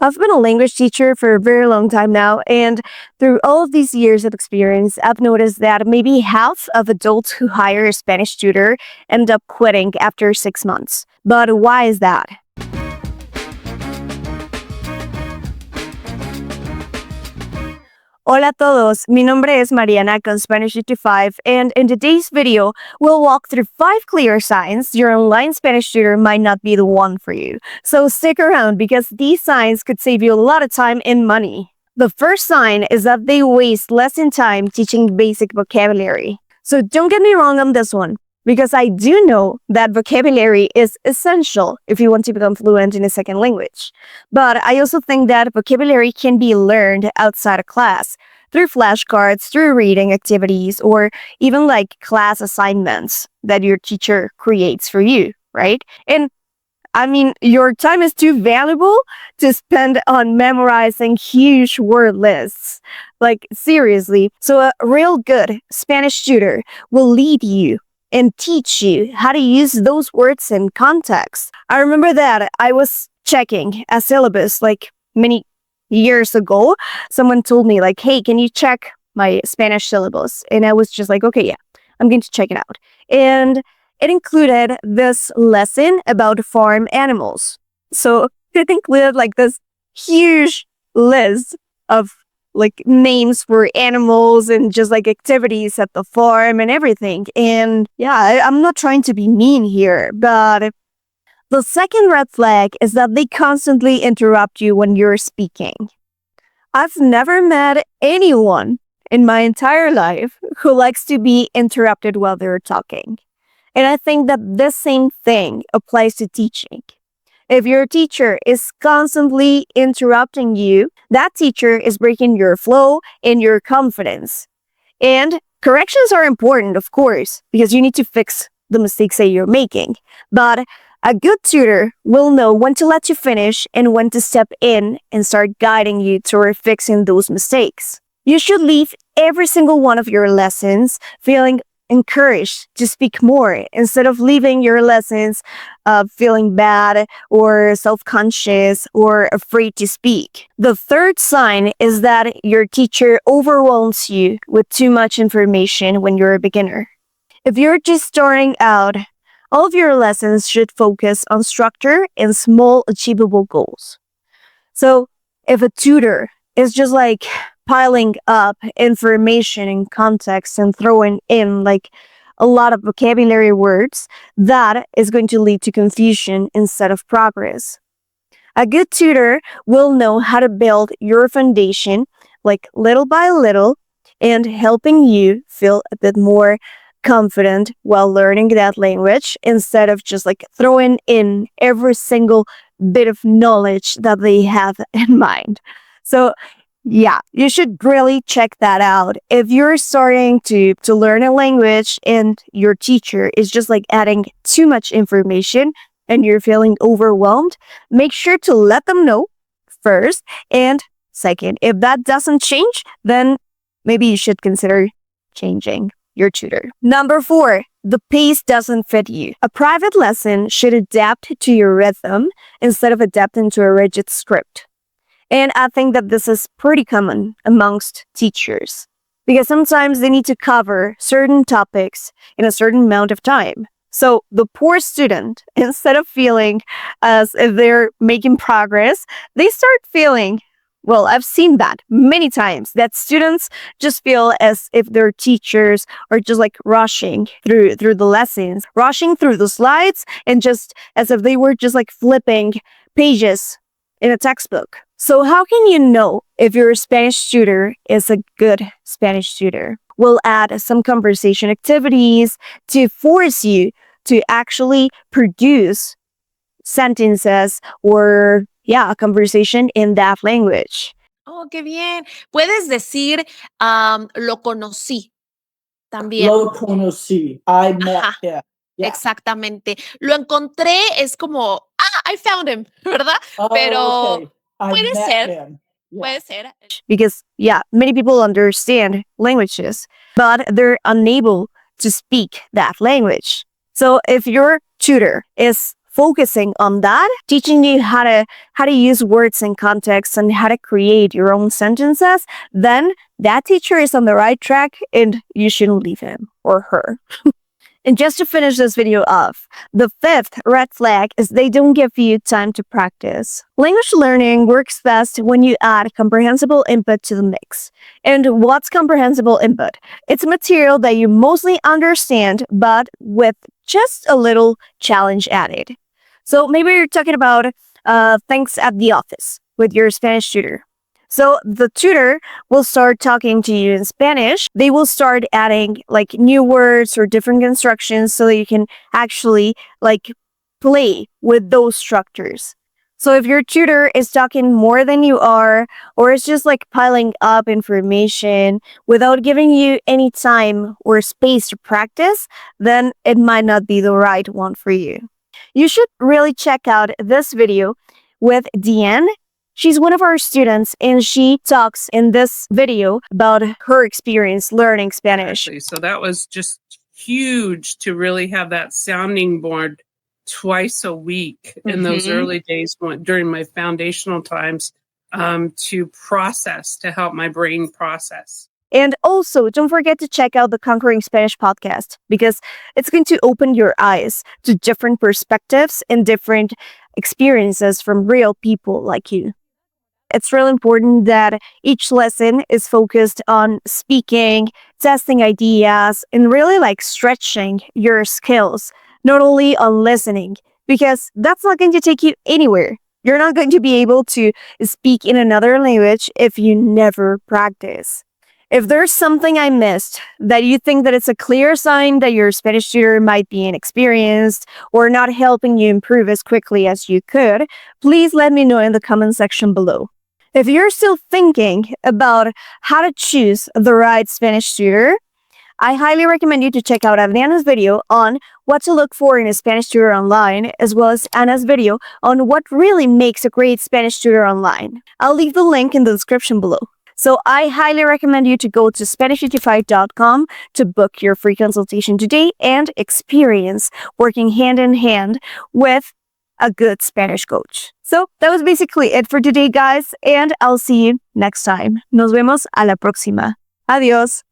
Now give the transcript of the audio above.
I've been a language teacher for a very long time now, and through all of these years of experience, I've noticed that maybe half of adults who hire a Spanish tutor end up quitting after 6 months. But why is that? Hola a todos, mi nombre es Mariana con Spanish 55, and in today's video, we'll walk through 5 clear signs your online Spanish tutor might not be the one for you. So stick around because these signs could save you a lot of time and money. The first sign is that they waste lesson time teaching basic vocabulary. So don't get me wrong on this one, because I do know that vocabulary is essential if you want to become fluent in a second language. But I also think that vocabulary can be learned outside of class, through flashcards, through reading activities, or even like class assignments that your teacher creates for you, right? And I mean, your time is too valuable to spend on memorizing huge word lists. Like, seriously. So a real good Spanish tutor will lead you and teach you how to use those words in context. I remember that I was checking a syllabus like many years ago. Someone told me like, hey, can you check my Spanish syllabus? And I was just like, okay, yeah, I'm going to check it out. And it included this lesson about farm animals. So it included like this huge list of like names for animals and just like activities at the farm and everything. And yeah, I'm not trying to be mean here, but the second red flag is that they constantly interrupt you when you're speaking. I've never met anyone in my entire life who likes to be interrupted while they're talking. And I think that this same thing applies to teaching. If your teacher is constantly interrupting you, that teacher is breaking your flow and your confidence. And corrections are important, of course, because you need to fix the mistakes that you're making. But a good tutor will know when to let you finish and when to step in and start guiding you toward fixing those mistakes. You should leave every single one of your lessons feeling encouraged to speak more instead of leaving your lessons feeling bad or self-conscious or afraid to speak. The third sign is that your teacher overwhelms you with too much information when you're a beginner. If you're just starting out, all of your lessons should focus on structure and small achievable goals. So if a tutor is just like piling up information and context and throwing in like a lot of vocabulary words, that is going to lead to confusion instead of progress. A good tutor will know how to build your foundation like little by little and helping you feel a bit more confident while learning that language instead of just like throwing in every single bit of knowledge that they have in mind. So yeah, you should really check that out. If you're starting to learn a language and your teacher is just like adding too much information and you're feeling overwhelmed, make sure to let them know first. And second, if that doesn't change, then maybe you should consider changing your tutor. Number 4, the pace doesn't fit you. A private lesson should adapt to your rhythm instead of adapting to a rigid script. And I think that this is pretty common amongst teachers because sometimes they need to cover certain topics in a certain amount of time. So the poor student, instead of feeling as if they're making progress, they start feeling, well, I've seen that many times, that students just feel as if their teachers are just like rushing through the lessons, rushing through the slides, and just as if they were just like flipping pages in a textbook. So how can you know if your Spanish tutor is a good Spanish tutor? We'll add some conversation activities to force you to actually produce sentences or, a conversation in that language. Oh, qué bien. Puedes decir, lo conocí también. Lo conocí. I met Ajá, him. Yeah. exactamente. Lo encontré es como, I found him, ¿verdad? Oh, Pero okay. I puede met ser, him. Yeah. puede ser. Because, many people understand languages, but they're unable to speak that language. So if your tutor is focusing on that, teaching you how to use words in context and how to create your own sentences, then that teacher is on the right track and you shouldn't leave him or her. And just to finish this video off, the fifth red flag is they don't give you time to practice. Language learning works best when you add comprehensible input to the mix. And what's comprehensible input? It's material that you mostly understand, but with just a little challenge added. So maybe you're talking about things at the office with your Spanish tutor. So the tutor will start talking to you in Spanish. They will start adding like new words or different constructions so that you can actually like play with those structures. So if your tutor is talking more than you are, or is just like piling up information without giving you any time or space to practice, then it might not be the right one for you. You should really check out this video with Deanne. She's one of our students, and she talks in this video about her experience learning Spanish. So that was just huge to really have that sounding board twice a week in those early days during my foundational times to process, to help my brain process. And also, don't forget to check out the Conquering Spanish podcast, because it's going to open your eyes to different perspectives and different experiences from real people like you. It's really important that each lesson is focused on speaking, testing ideas, and really like stretching your skills, not only on listening, because that's not going to take you anywhere. You're not going to be able to speak in another language if you never practice. If there's something I missed that you think that it's a clear sign that your Spanish tutor might be inexperienced or not helping you improve as quickly as you could, please let me know in the comment section below. If you're still thinking about how to choose the right Spanish tutor, I highly recommend you to check out Adriana's video on what to look for in a Spanish tutor online, as well as Anna's video on what really makes a great Spanish tutor online. I'll leave the link in the description below. So I highly recommend you to go to Spanish55.com to book your free consultation today and experience working hand in hand with a good Spanish coach. So that was basically it for today, guys, and I'll see you next time. Nos vemos a la próxima. Adiós.